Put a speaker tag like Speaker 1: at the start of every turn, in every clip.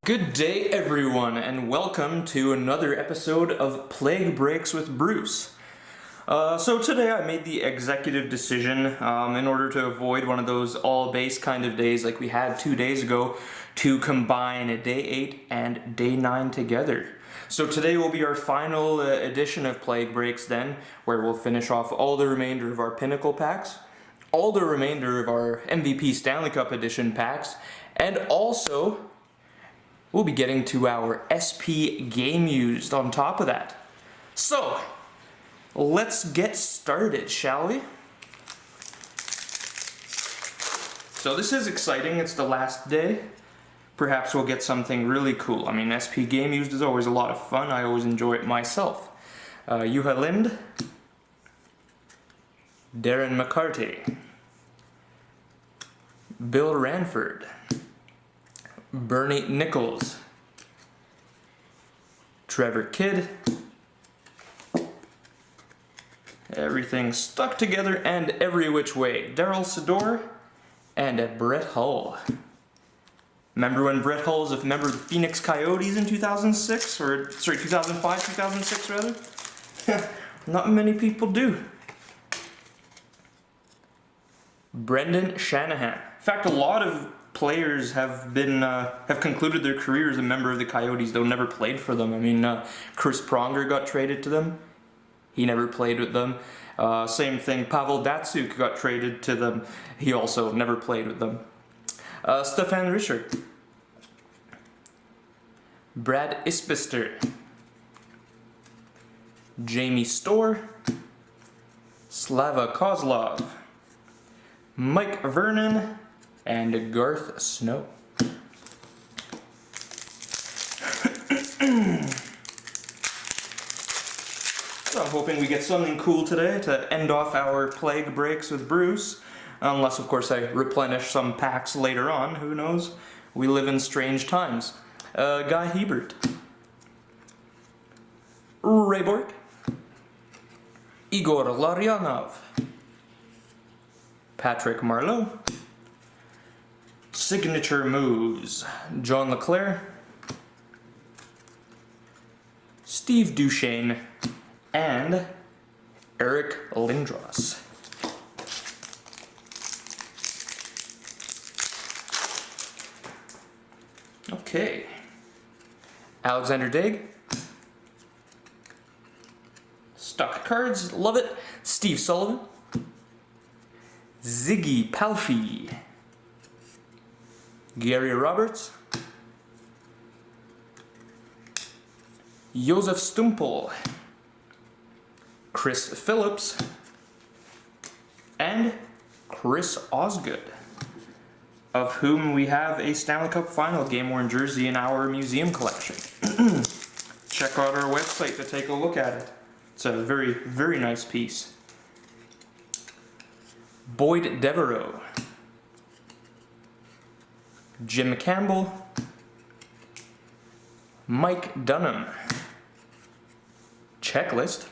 Speaker 1: Good day, everyone, and welcome to another episode of Plague Breaks with Bruce. So today I made the executive decision, in order to avoid one of those all-base kind of days like we had 2 days ago, to combine Day 8 and Day 9 together. So today will be our final edition of Plague Breaks then, where we'll finish off all the remainder of our Pinnacle packs, all the remainder of our MVP Stanley Cup Edition packs, and also we'll be getting to our SP Game Used on top of that. So, let's get started, shall we? So this is exciting, it's the last day. Perhaps we'll get something really cool. I mean, SP Game Used is always a lot of fun, I always enjoy it myself. Juha Lind, Darren McCarty, Bill Ranford, Bernie Nichols, Trevor Kidd, everything stuck together and every which way, Daryl Sador, and Brett Hull. Remember when Brett Hull was a member of the Phoenix Coyotes in 2006? Or, sorry, 2005, 2006 rather? Not many people do. Brendan Shanahan. In fact, a lot of players have concluded their career as a member of the Coyotes, though never played for them. I mean, Chris Pronger got traded to them. He never played with them. Same thing, Pavel Datsyuk got traded to them. He also never played with them. Stefan Richard, Brad Isbister, Jamie Storr, Slava Kozlov, Mike Vernon, and Garth Snow. So I'm hoping we get something cool today to end off our Plague Breaks with Bruce. Unless, of course, I replenish some packs later on. Who knows? We live in strange times. Guy Hebert, Ray Bork, Igor Larionov, Patrick Marleau, Signature Moves, John Leclerc, Steve Duchesne, and Eric Lindros. Okay. Alexander Daig, Stock Cards, love it. Steve Sullivan, Ziggy Palffy, Gary Roberts, Josef Stumpel, Chris Phillips, and Chris Osgood, of whom we have a Stanley Cup Final game-worn jersey in our museum collection. Check out our website to take a look at it. It's a very, very nice piece. Boyd Devereaux, Jim Campbell, Mike Dunham, Checklist,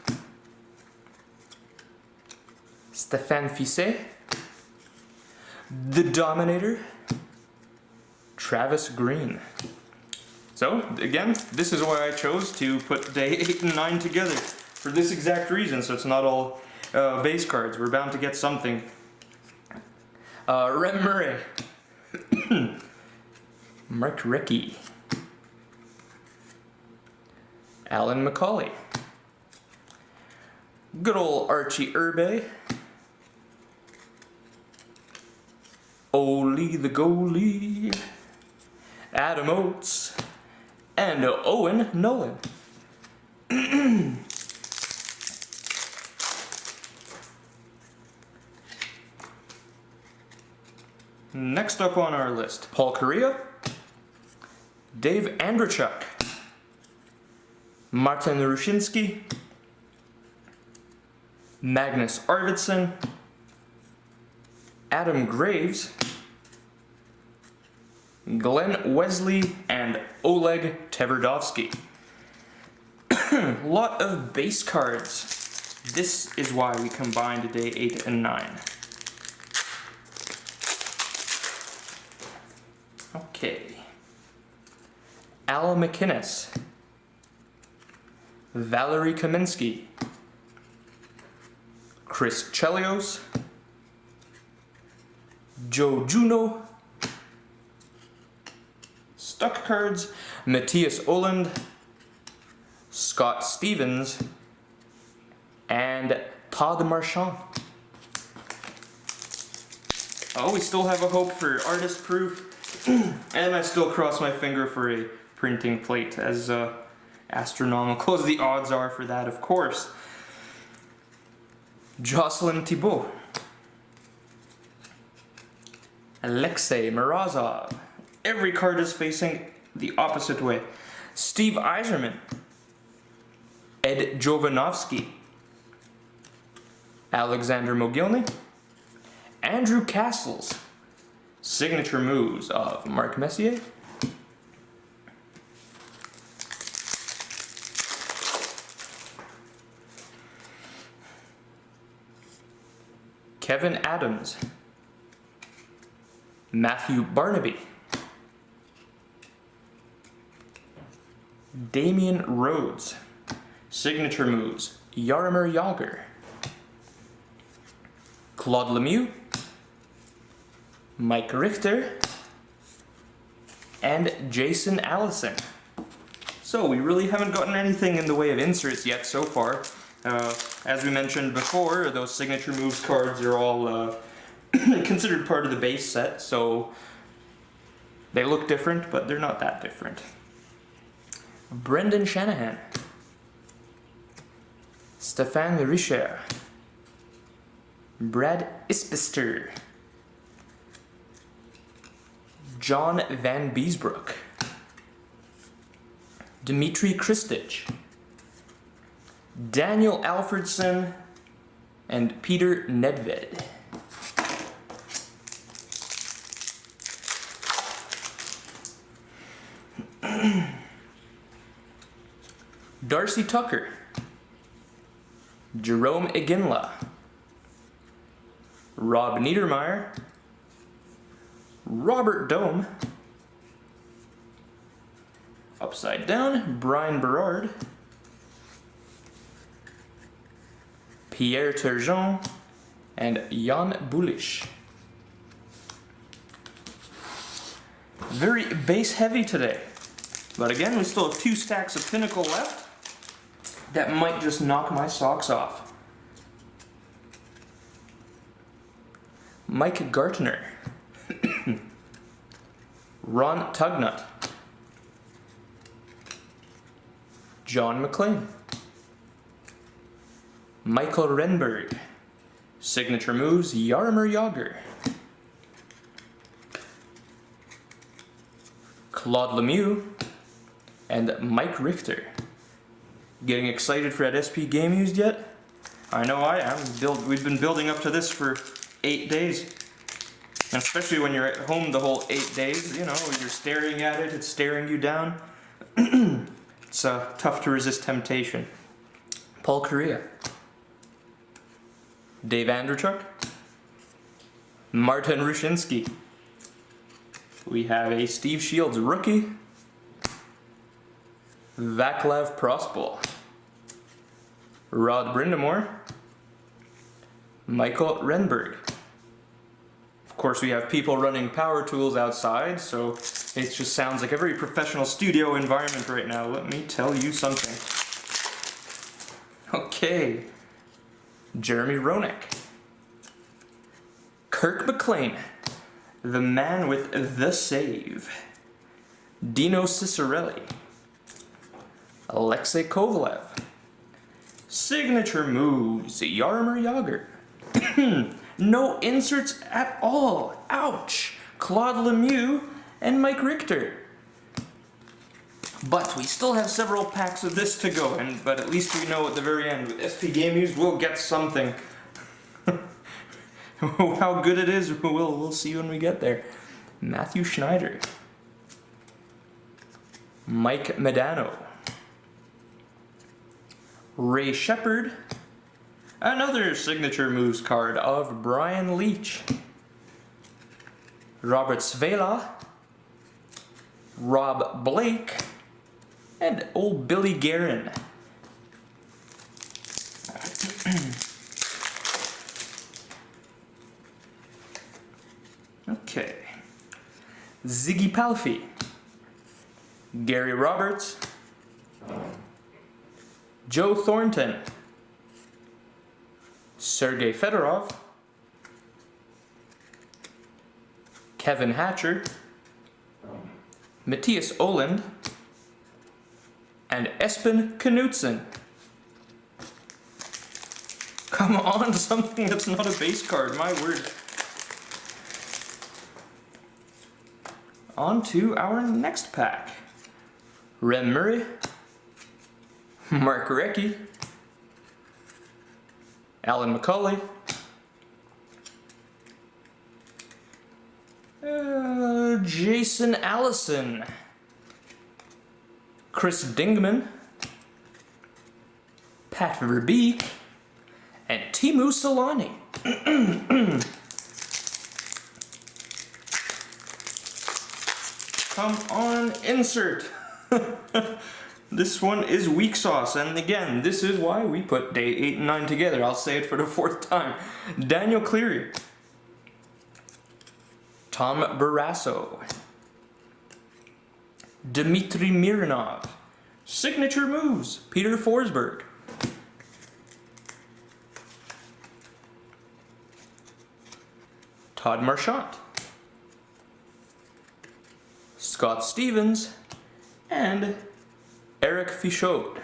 Speaker 1: Stéphane Fisset, The Dominator, Travis Green. So, again, this is why I chose to put Day 8 and 9 together, for this exact reason, so it's not all base cards. We're bound to get something. Rem Murray, Mark Recchi, Alan McCauley, good old Archie Urbe, Ole the goalie, Adam Oates, and Owen Nolan. Next up on our list, Paul Kariya, Dave Andreychuk, Martin Rushinsky, Magnus Arvidsson, Adam Graves, Glenn Wesley, and Oleg Tverdovsky. Lot of base cards. This is why we combined Day 8 and 9. Okay. Al McInnes, Valerie Kaminsky, Chris Chelios, Joe Juno, Stuck Cards, Matthias Oland, Scott Stevens, and Todd Marchand. Oh, we still have a hope for artist proof, and I still cross my finger for a printing plate, as astronomical as the odds are for that, of course. Jocelyn Thibault, Alexei Morozov. Every card is facing the opposite way. Steve Yzerman, Ed Jovanovski, Alexander Mogilny, Andrew Castles, signature moves of Mark Messier, Kevin Adams, Matthew Barnaby, Damian Rhodes, signature moves Jaromir Jagr, Claude Lemieux, Mike Richter, and Jason Allison. So we really haven't gotten anything in the way of inserts yet so far. As we mentioned before, those signature moves cards are all considered part of the base set, so they look different, but they're not that different. Brendan Shanahan, Stéphane Richer, Brad Ispester, John Van Beesbrook, Dmitry Kristich, Daniel Alfredson, and Peter Nedved. Darcy Tucker, Jerome Iginla, Rob Niedermeyer, Robert Dome, upside down, Brian Berard, Pierre Turgeon, and Jan Bulish. Very base heavy today. But again, we still have 2 stacks of Pinnacle left. That might just knock my socks off. Mike Gartner, Ron Tugnut, John McLean, Michael Renberg, signature moves Jaromir Jagr, Claude Lemieux, and Mike Richter. Getting excited for that SP Game Used yet? I know I am. We've been building up to this for 8 days. And especially when you're at home the whole 8 days, you know, you're staring at it, it's staring you down. It's tough to resist temptation. Paul Correa, Dave Andrechuk, Martin Rushinsky. We have a Steve Shields rookie, Vaclav Prospol, Rod Brindamore, Michael Renberg. Of course, we have people running power tools outside, so it just sounds like a very professional studio environment right now. Let me tell you something. Okay. Jeremy Roenick, Kirk McLean, the man with the save, Dino Ciccarelli, Alexei Kovalev, signature moves Jaromir Jagr, no inserts at all, ouch, Claude Lemieux and Mike Richter. But we still have several packs of this to go, but at least we know at the very end, with SP Game Used, we'll get something. How good it is, we'll see when we get there. Matthew Schneider, Mike Medano, Ray Shepard, another signature moves card of Brian Leach, Robert Svela, Rob Blake, and old Billy Guerin. Okay. Ziggy Palffy, Gary Roberts, Joe Thornton, Sergei Fedorov, Kevin Hatcher, Matthias Oland, and Espen Knutsen. Come on, something that's not a base card, my word. On to our next pack. Rem Murray, Mark Recchi, Alan McCauley, Jason Allison, Chris Dingman, Pat Verbeek, and Teemu Selanne. Come on, insert. This one is weak sauce, and again, this is why we put day 8 and 9 together. I'll say it for the 4th time. Daniel Cleary, Tom Barrasso, Dmitry Mironov, Signature Moves, Peter Forsberg, Todd Marchant, Scott Stevens, and Eric Fichaud.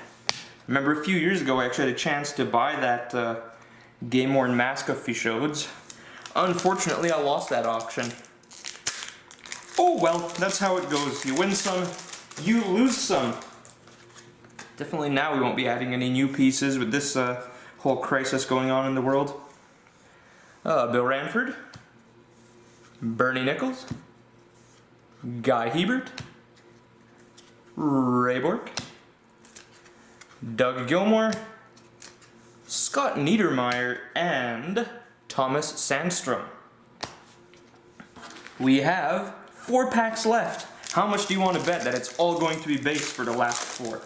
Speaker 1: Remember a few years ago I actually had a chance to buy that game-worn mask of Fichaud's. Unfortunately, I lost that auction. Oh well, that's how it goes. You win some, you lose some. Definitely now we won't be adding any new pieces with this whole crisis going on in the world. Bill Ranford, Bernie Nichols, Guy Hebert, Ray Bork, Doug Gilmour, Scott Niedermeyer, and Thomas Sandstrom. We have 4 packs left. How much do you want to bet that it's all going to be base for the last 4?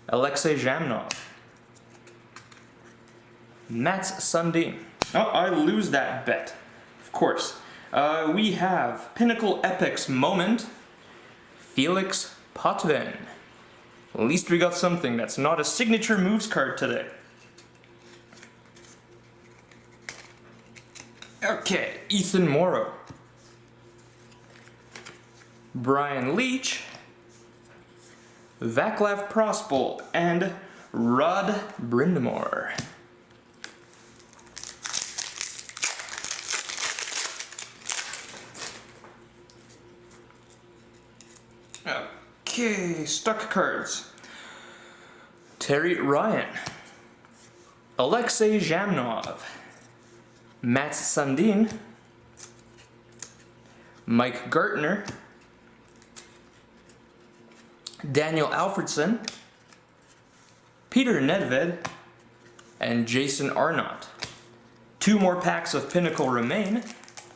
Speaker 1: Alexei Zhamnov, Mats Sundin. Oh, I lose that bet. Of course. We have Pinnacle Epics Moment, Felix Potvin. At least we got something that's not a Signature Moves card today. Okay, Ethan Morrow, Brian Leach, Vaclav Prospol, and Rod Brindamore. Okay, stuck cards. Terry Ryan, Alexei Zhamnov, Mats Sundin, Mike Gartner, Daniel Alfredson, Peter Nedved, and Jason Arnott. 2 more packs of Pinnacle remain.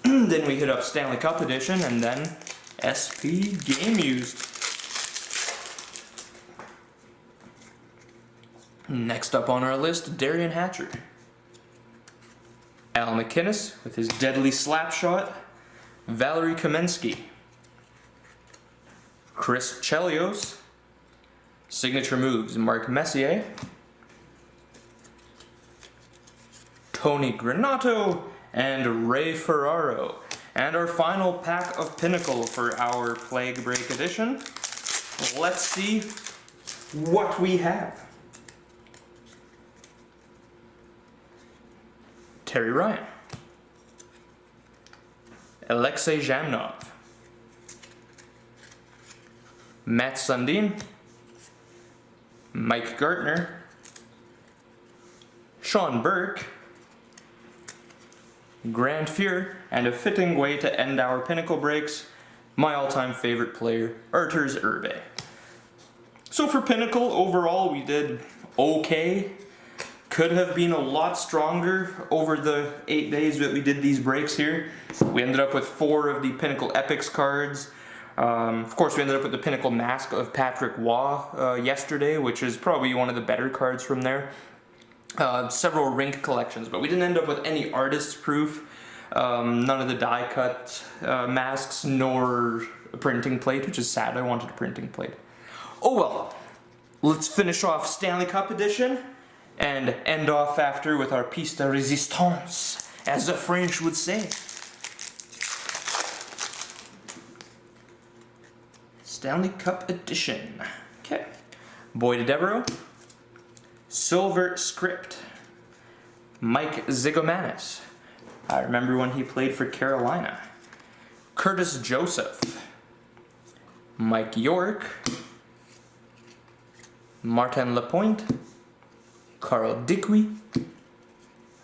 Speaker 1: Then we hit up Stanley Cup Edition and then SP Game Used. Next up on our list, Derian Hatcher, Al McInnes with his deadly slap shot, Valerie Kamensky, Chris Chelios, Signature Moves, Mark Messier, Tony Granato, and Ray Ferraro. And our final pack of Pinnacle for our Plague Break edition. Let's see what we have. Terry Ryan, Alexei Zhamnov, Matt Sundin, Mike Gartner, Sean Burke, Grant Fuhr, and a fitting way to end our Pinnacle breaks, my all-time favorite player, Arturs Irbe. So for Pinnacle, overall we did okay. Could have been a lot stronger over the 8 days that we did these breaks here. We ended up with 4 of the Pinnacle Epics cards, Of course, we ended up with the Pinnacle Mask of Patrick Waugh yesterday, which is probably one of the better cards from there. Several rink collections, but we didn't end up with any artist's proof. None of the die cut masks, nor a printing plate, which is sad. I wanted a printing plate. Oh well. Let's finish off Stanley Cup edition and end off after with our piece de résistance, as the French would say. Stanley Cup edition. Okay. Boyd Devereaux. Silver Script. Mike Zigomanis. I remember when he played for Carolina. Curtis Joseph. Mike York. Martin Lapointe. Carl Dickey.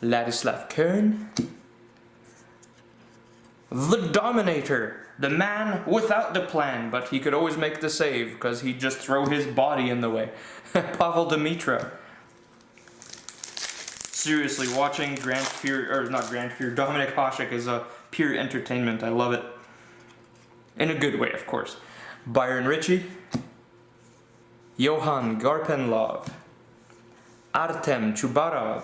Speaker 1: Ladislav Kern. The Dominator. The man without the plan, but he could always make the save because he'd just throw his body in the way. Pavel Demitra. Seriously, watching Dominik Hasek is a pure entertainment. I love it. In a good way, of course. Byron Ritchie. Johan Garpenlov. Artem Chubarov.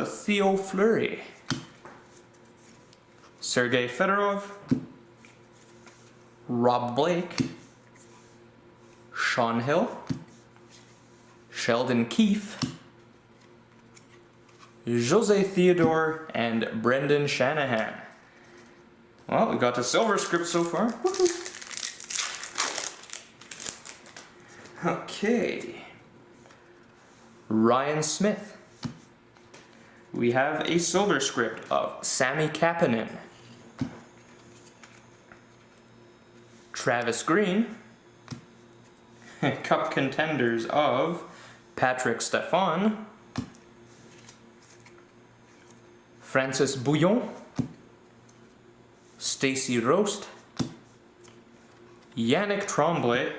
Speaker 1: Theo Fleury. Sergei Fedorov. Rob Blake. Sean Hill. Sheldon Keefe. Jose Theodore, and Brendan Shanahan. Well, we got the silver script so far. Woohoo. Okay. Ryan Smith. We have a silver script of Sami Kapanen. Travis Green. Cup contenders of Patrick Stefan. Francis Bouillon. Stacy Roast. Yannick Tremblay.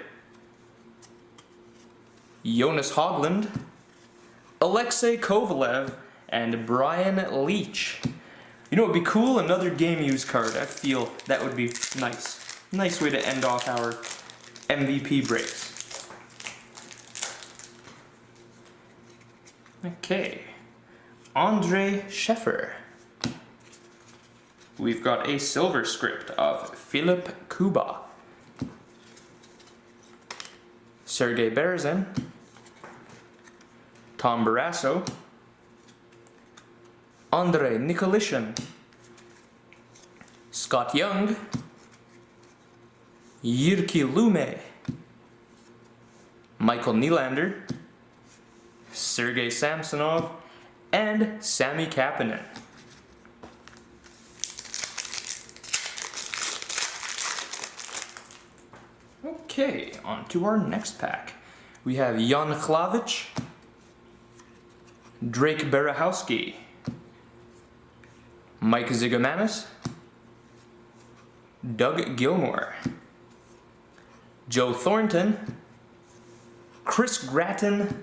Speaker 1: Jonas Hogland. Alexei Kovalev. And Brian Leach. You know, it'd be cool, another game use card. I feel that would be nice. Nice way to end off our MVP breaks. Okay. Andre Scheffer. We've got a silver script of Philip Kuba. Sergei Berezin. Tom Barrasso. Andrei Nikolishin. Scott Young. Jyrki Lume. Michael Nylander. Sergei Samsonov. And Sami Kapanen. Okay, on to our next pack. We have Jan Chlavic. Drake Berehowski. Mike Zigomanis. Doug Gilmore. Joe Thornton. Chris Gratton.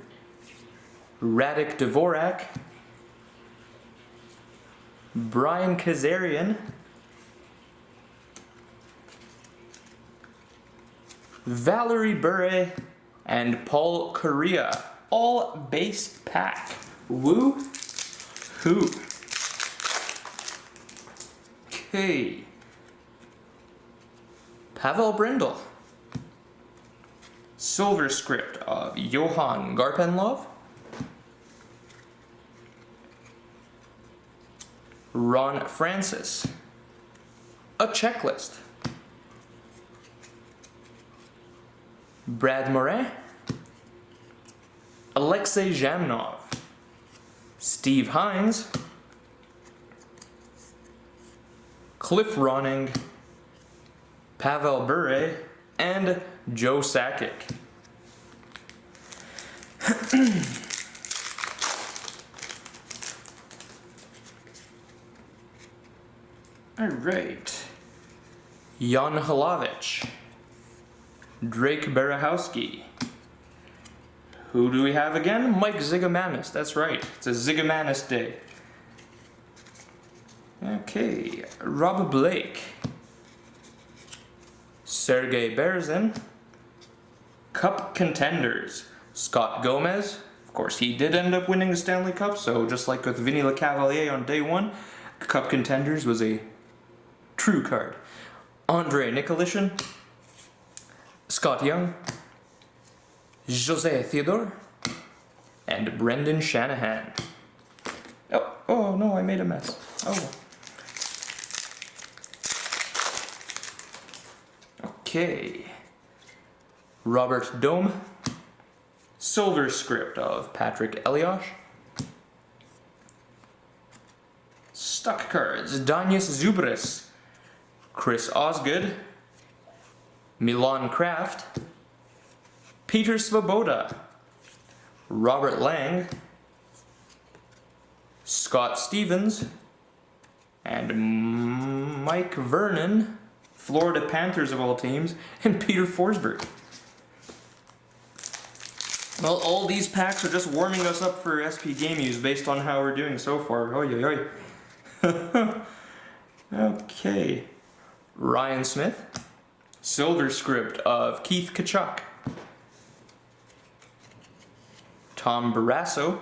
Speaker 1: Radek Dvorak. Brian Kazarian. Valerie Bure. And Paul Correa. All base pack. Woo-hoo. Okay. Pavel Brindle. Silver script of Johan Garpenlov. Ron Francis. A checklist. Brad Morin. Alexei Zhamnov. Steve Hines. Cliff Ronning. Pavel Bure. And Joe Sakic. Alright. Jan Hlavich. Drake Berehowski. Who do we have again? Mike Zigomanis. That's right. It's a Zigomanis day. Okay. Rob Blake. Sergei Berezin. Cup contenders, Scott Gomez. Of course, he did end up winning the Stanley Cup, so just like with Vinny Lecavalier on day one, Cup contenders was a true card. Andrei Nikolitin, Scott Young, Jose Theodore, and Brendan Shanahan. Oh no, I made a mess. Oh. Okay. Robert Dome. Silver script of Patrick Elias. Stuck cards, Danis Zubris, Chris Osgood, Milan Kraft, Peter Svoboda, Robert Lang, Scott Stevens, and Mike Vernon, Florida Panthers of all teams, and Peter Forsberg. Well, all these packs are just warming us up for SP Game Use based on how we're doing so far. Oy, oy, oy. Okay. Ryan Smith. Silver script of Keith Tkachuk. Tom Barrasso.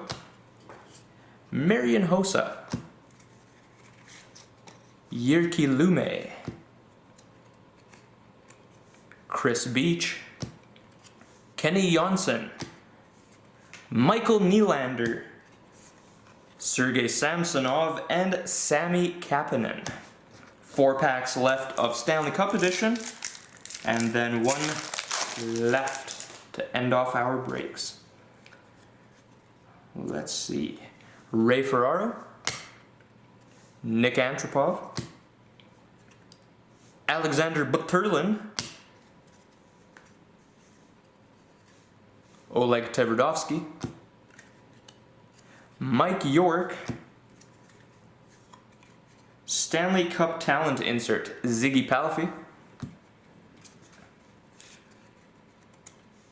Speaker 1: Marian Hossa. Jyrki Lume. Chris Beach. Kenny Jonsson. Michael Nylander, Sergei Samsonov, and Sami Kapanen. 4 packs left of Stanley Cup Edition, and then 1 left to end off our breaks. Let's see. Ray Ferraro, Nick Antropov, Alexander Buturlin, Oleg Tverdovsky, Mike York, Stanley Cup talent insert Ziggy Palffy,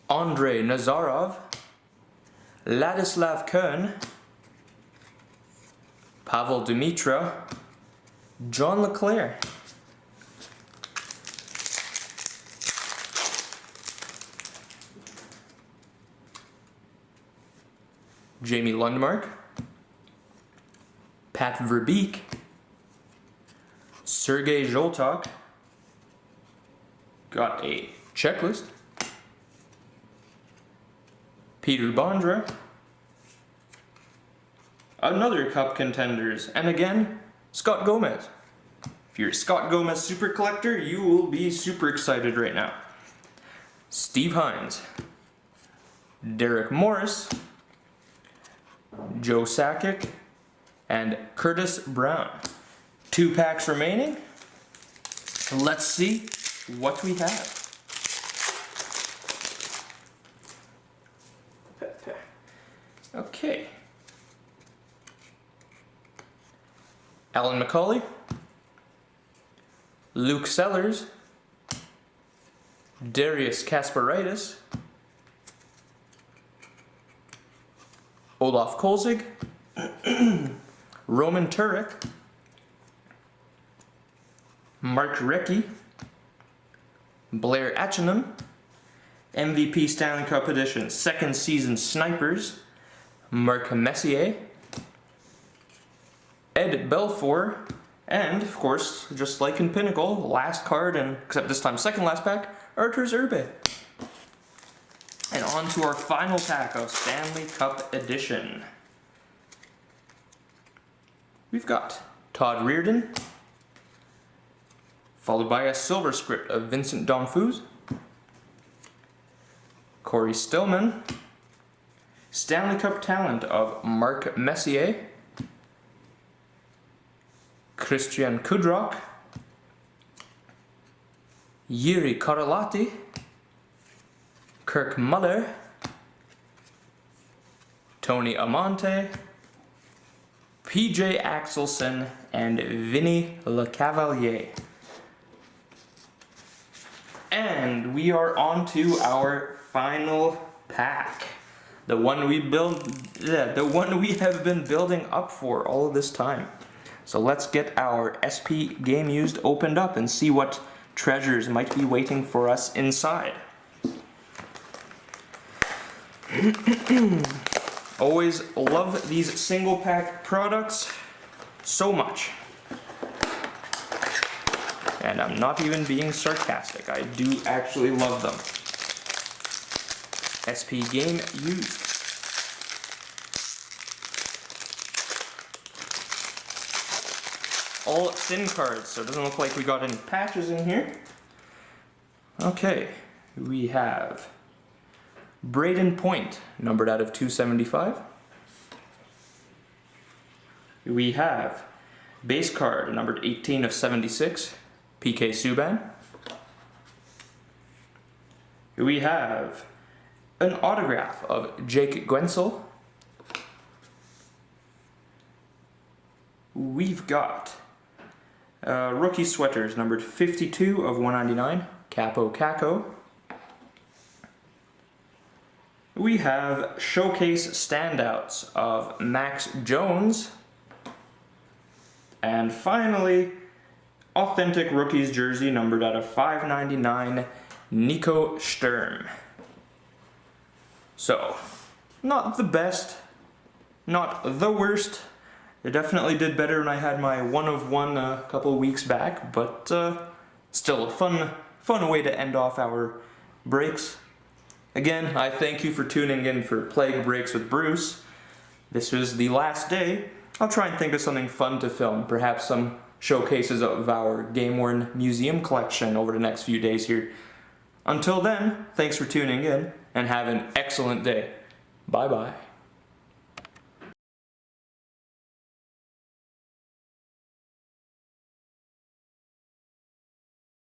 Speaker 1: Andrei Nazarov, Ladislav Kern, Pavel Dimitra, John LeClair, Jamie Lundmark, Pat Verbeek, Sergei Zholtok, got a checklist, Peter Bondra, another Cup contenders, and again, Scott Gomez. If you're a Scott Gomez super collector, you will be super excited right now. Steve Hines, Derek Morris, Joe Sakic, and Curtis Brown. 2 packs remaining. Let's see what we have. Okay. Alan McCauley, Luke Sellers, Darius Kasparaitis, Olaf Kolzig, Roman Turek, Mark Recchi, Blair Atchingham, MVP Stanley Cup Edition 2nd Season Snipers, Mark Messier, Ed Belfour, and, of course, just like in Pinnacle, last card, and except this time second last pack, Artur Zerbe. And on to our final pack of Stanley Cup Edition. We've got Todd Reardon, followed by a silver script of Vincent Donfus, Corey Stillman, Stanley Cup talent of Mark Messier, Christian Kudrock, Yuri Karalati, Kirk Muller, Tony Amante, PJ Axelson, and Vinny Lecavalier. And we are on to our final pack. The one we have been building up for all of this time. So let's get our SP Game Used opened up and see what treasures might be waiting for us inside. Always love these single pack products so much. And I'm not even being sarcastic, I do actually love them. SP Game Used. All thin cards, so it doesn't look like we got any patches in here. Okay, we have Braden Point, numbered out of 275. We have base card, numbered 18 of 76, PK Subban. We have an autograph of Jake Guentzel. We've got rookie sweaters, numbered 52 of 199, Capo Caco. We have showcase standouts of Max Jones. And finally, authentic rookies jersey, numbered out of 599, Nico Sturm. So, not the best, not the worst. It definitely did better when I had my 1 of 1 a couple of weeks back, but still a fun way to end off our breaks. Again, I thank you for tuning in for Plague Breaks with Bruce. This was the last day. I'll try and think of something fun to film, perhaps some showcases of our Game Worn Museum collection over the next few days here. Until then, thanks for tuning in, and have an excellent day. Bye-bye.